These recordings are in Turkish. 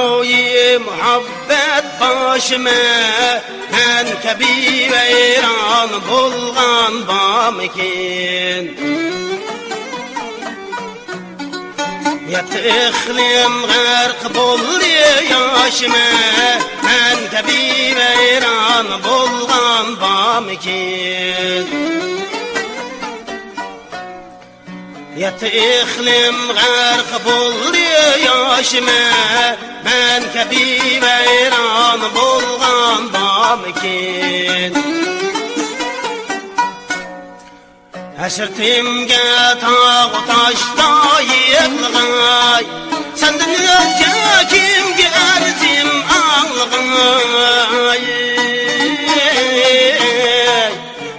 Sadoyi muhabbet başıma men kebi veyran bulgan bamikin Yet iklim gərq buldu yaşıma men kebi veyran bulgan bamikin Yet iklim gərq buldu yaşıma men kebi veyran bulgan bamikin Əsirtimge tağ taşda yığılğay Senden özge kimge erzim ağlığay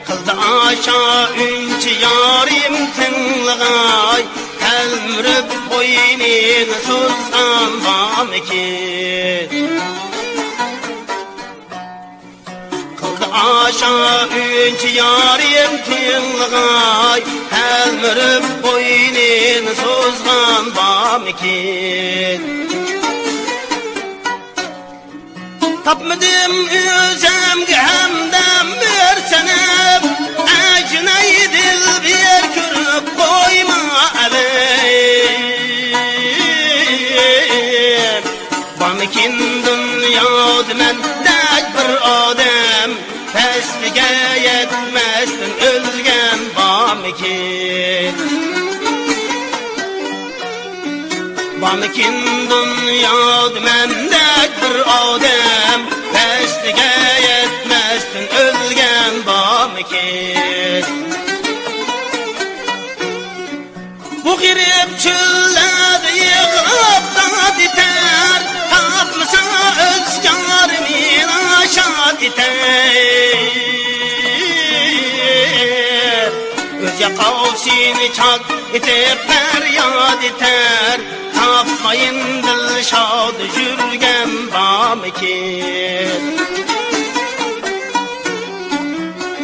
Kıldı aşağı ünçü yarim tınlığay Elmürüp boynin suzdan bamikin Aşağı ünçü yarim tınlığay Elmürüp boynin suzgan bamikin Tapmadım üzemge hemden bir senem Ecney dil bir kürüp koyma evim Bamikin dünyada men dek bir adem Peslige yetmezsin ölgen bamikin Bamikin dünyada mendek bir adem Peslige yetmezsin ölgen bamikin Bu girip çöllerde yığılıp da diter Tapmasa özgârimin aşağı diter Özge kavsini çak itip feryat iter Tapmayın dilşad jürgen bamikin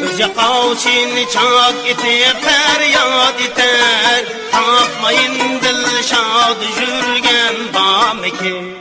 Özge kavsini çak itip feryat iter Tapmayın dilşad jürgen bamikin